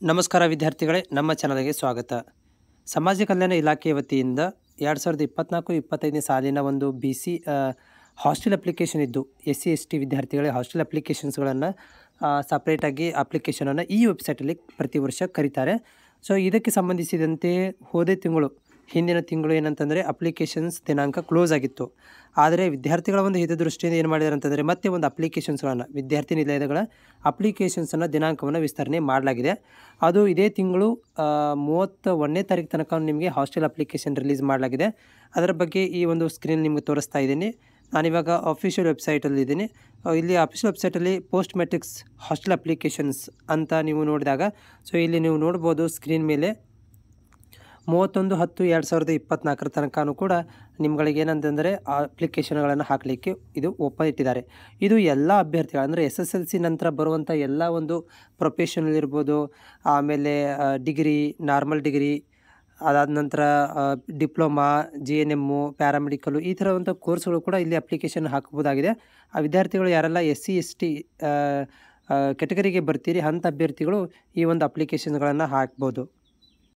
ನಮಸ್ಕಾರ ವಿದ್ಯಾರ್ಥಿಗಳೇ, ನಮ್ಮ ಚಾನಲ್ಗೆ ಸ್ವಾಗತ. ಸಮಾಜ ಕಲ್ಯಾಣ ಇಲಾಖೆ ವತಿಯಿಂದ 2024-25ನೇ ಸಾಲಿನ ಒಂದು BC ಹಾಸ್ಟೆಲ್ ಅಪ್ಲಿಕೇಶನ್ ಇದ್ದು SC/ST ವಿದ್ಯಾರ್ಥಿಗಳಿಗೆ ಹಾಸ್ಟೆಲ್ ಅಪ್ಲಿಕೇಶನ್ಸ್ಗಳನ್ನು ಸಪ್ರೇಟಾಗಿ ಅಪ್ಲಿಕೇಶನನ್ನು ಈ ವೆಬ್ಸೈಟಲ್ಲಿ ಪ್ರತಿ ವರ್ಷ ಕರೀತಾರೆ. ಸೊ ಇದಕ್ಕೆ ಸಂಬಂಧಿಸಿದಂತೆ ಹಿಂದಿನ ತಿಂಗಳು ಏನಂತಂದರೆ ಅಪ್ಲಿಕೇಶನ್ಸ್ ದಿನಾಂಕ ಕ್ಲೋಸ್ ಆಗಿತ್ತು. ಆದರೆ ವಿದ್ಯಾರ್ಥಿಗಳ ಒಂದು ಹಿತದೃಷ್ಟಿಯಿಂದ ಏನು ಮಾಡಿದ್ದಾರೆ ಅಂತಂದರೆ ಮತ್ತೆ ಒಂದು ಅಪ್ಲಿಕೇಶನ್ಸ್ಗಳನ್ನು ವಿದ್ಯಾರ್ಥಿ ನಿಲಯಗಳ ಅಪ್ಲಿಕೇಶನ್ಸನ್ನು ದಿನಾಂಕವನ್ನು ವಿಸ್ತರಣೆ ಮಾಡಲಾಗಿದೆ. ಅದು ಇದೇ ತಿಂಗಳು 31ನೇ ತಾರೀಕು ತನಕ ನಿಮಗೆ ಹಾಸ್ಟೆಲ್ ಅಪ್ಲಿಕೇಶನ್ ರಿಲೀಸ್ ಮಾಡಲಾಗಿದೆ. ಅದರ ಬಗ್ಗೆ ಈ ಒಂದು ಸ್ಕ್ರೀನ್ ನಿಮಗೆ ತೋರಿಸ್ತಾ ಇದ್ದೀನಿ. ನಾನಿವಾಗ ಅಫಿಷಿಯಲ್ ವೆಬ್ಸೈಟಲ್ಲಿದ್ದೀನಿ. ಇಲ್ಲಿ ಅಫಿಷಿಯಲ್ ವೆಬ್ಸೈಟಲ್ಲಿ ಪೋಸ್ಟ್ ಮೆಟ್ರಿಕ್ಸ್ ಹಾಸ್ಟೆಲ್ ಅಪ್ಲಿಕೇಶನ್ಸ್ ಅಂತ ನೀವು ನೋಡಿದಾಗ ಸೊ ಇಲ್ಲಿ ನೀವು ನೋಡ್ಬೋದು ಸ್ಕ್ರೀನ್ ಮೇಲೆ 31/10/2024 ತನಕನೂ ಕೂಡ ನಿಮ್ಗಳಿಗೆ ಏನಂತಂದರೆ ಅಪ್ಲಿಕೇಶನ್ಗಳನ್ನು ಹಾಕಲಿಕ್ಕೆ ಇದು ಓಪನ್ ಇಟ್ಟಿದ್ದಾರೆ. ಇದು ಎಲ್ಲ ಅಭ್ಯರ್ಥಿಗಳು ಅಂದರೆ SSLC ನಂತರ ಬರುವಂಥ ಎಲ್ಲ ಒಂದು ಪ್ರೊಫೆಷನಲ್ ಇರ್ಬೋದು, ಆಮೇಲೆ ಡಿಗ್ರಿ, ನಾರ್ಮಲ್ ಡಿಗ್ರಿ, ಅದಾದ ನಂತರ ಡಿಪ್ಲೊಮಾ, GNM, ಪ್ಯಾರಾಮೆಡಿಕಲು ಈ ಥರವಂಥ ಕೋರ್ಸ್ಗಳು ಕೂಡ ಇಲ್ಲಿ ಅಪ್ಲಿಕೇಶನ್ ಹಾಕಬಹುದಾಗಿದೆ. ಆ ವಿದ್ಯಾರ್ಥಿಗಳು ಯಾರೆಲ್ಲ SC/ST ಕೆಟಗರಿಗೆ ಬರ್ತೀರಿ ಅಂಥ ಅಭ್ಯರ್ಥಿಗಳು ಈ ಒಂದು ಅಪ್ಲಿಕೇಶನ್ಗಳನ್ನು ಹಾಕ್ಬೋದು.